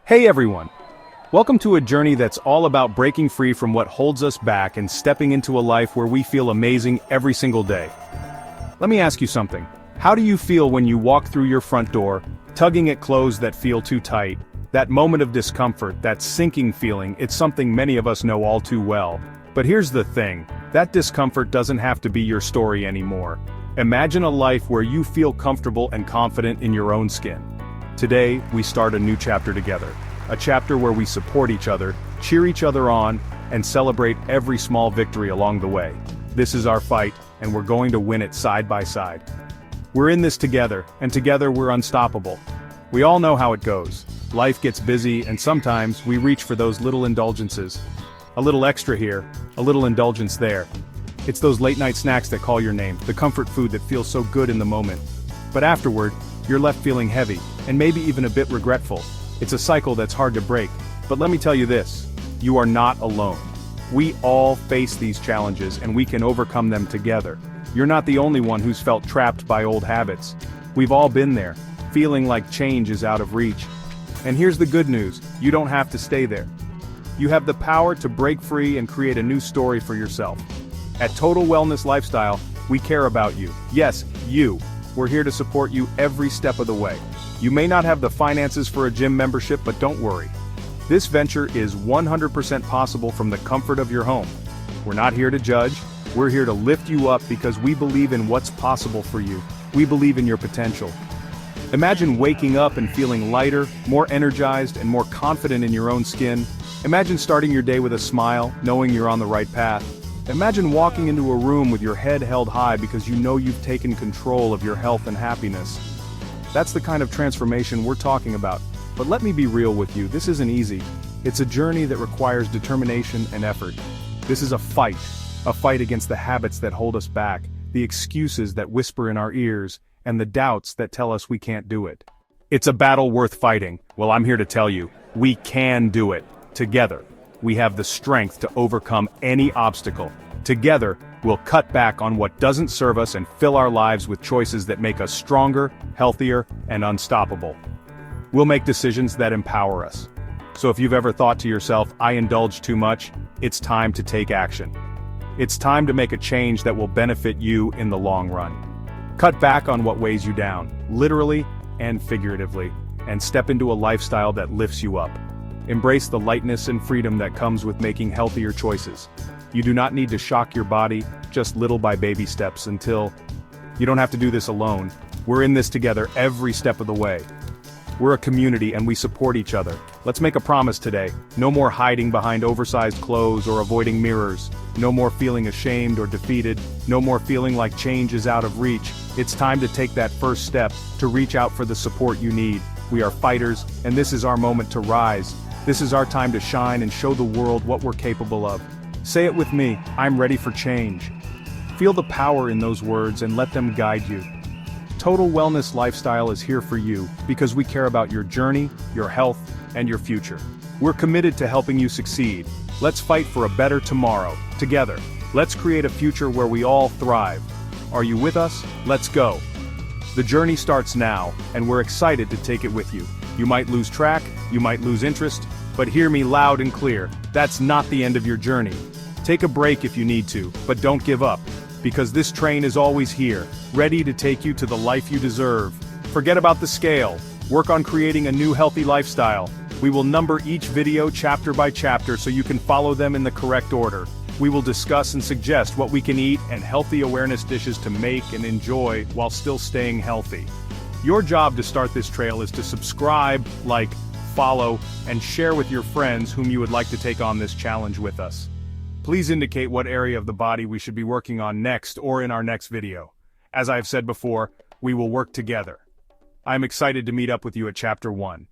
Hey everyone! Welcome to a journey that's all about breaking free from what holds us back and stepping into a life where we feel amazing every single day. Let me ask you something. How do you feel when you walk through your front door, tugging at clothes that feel too tight? That moment of discomfort, that sinking feeling, it's something many of us know all too well. But here's the thing, that discomfort doesn't have to be your story anymore. Imagine a life where you feel comfortable and confident in your own skin. Today, we start a new chapter together. A chapter where we support each other, cheer each other on, and celebrate every small victory along the way. This is our fight, and we're going to win it side by side. We're in this together, and together we're unstoppable. We all know how it goes. Life gets busy, and sometimes we reach for those little indulgences. A little extra here, a little indulgence there. It's those late-night snacks that call your name, the comfort food that feels so good in the moment. But afterward, you're left feeling heavy, and maybe even a bit regretful. It's a cycle that's hard to break, but let me tell you this, you are not alone. We all face these challenges and we can overcome them together. You're not the only one who's felt trapped by old habits. We've all been there, feeling like change is out of reach. And here's the good news, you don't have to stay there. You have the power to break free and create a new story for yourself. At Total Wellness Lifestyle, we care about you. Yes, you. We're here to support you every step of the way. You may not have the finances for a gym membership, but don't worry. This venture is 100% possible from the comfort of your home. We're not here to judge, we're here to lift you up because we believe in what's possible for you. We believe in your potential. Imagine waking up and feeling lighter, more energized, and more confident in your own skin. Imagine starting your day with a smile, knowing you're on the right path. Imagine walking into a room with your head held high because you know you've taken control of your health and happiness. That's the kind of transformation we're talking about. But let me be real with you, this isn't easy. It's a journey that requires determination and effort. This is a fight against the habits that hold us back, the excuses that whisper in our ears, and the doubts that tell us we can't do it. It's a battle worth fighting. Well, I'm here to tell you, we can do it. Together, we have the strength to overcome any obstacle. Together, we'll cut back on what doesn't serve us and fill our lives with choices that make us stronger, healthier, and unstoppable. We'll make decisions that empower us. So if you've ever thought to yourself, I indulge too much, it's time to take action. It's time to make a change that will benefit you in the long run. Cut back on what weighs you down, literally and figuratively, and step into a lifestyle that lifts you up. Embrace the lightness and freedom that comes with making healthier choices. You do not need to shock your body, just little by baby steps until... You don't have to do this alone. We're in this together every step of the way. We're a community and we support each other. Let's make a promise today. No more hiding behind oversized clothes or avoiding mirrors. No more feeling ashamed or defeated. No more feeling like change is out of reach. It's time to take that first step, to reach out for the support you need. We are fighters, and this is our moment to rise. This is our time to shine and show the world what we're capable of. Say it with me, I'm ready for change. Feel the power in those words and let them guide you. Total Wellness Lifestyle is here for you because we care about your journey, your health, and your future. We're committed to helping you succeed. Let's fight for a better tomorrow. Together, let's create a future where we all thrive. Are you with us? Let's go. The journey starts now, and we're excited to take it with you. You might lose track, you might lose interest, but hear me loud and clear, that's not the end of your journey. Take a break if you need to, but don't give up, because this train is always here, ready to take you to the life you deserve. Forget about the scale, work on creating a new healthy lifestyle. We will number each video chapter by chapter so you can follow them in the correct order. We will discuss and suggest what we can eat and healthy awareness dishes to make and enjoy while still staying healthy. Your job to start this trail is to subscribe, like, follow, and share with your friends whom you would like to take on this challenge with us. Please indicate what area of the body we should be working on next or in our next video. As I've said before, we will work together. I'm excited to meet up with you at Chapter 1.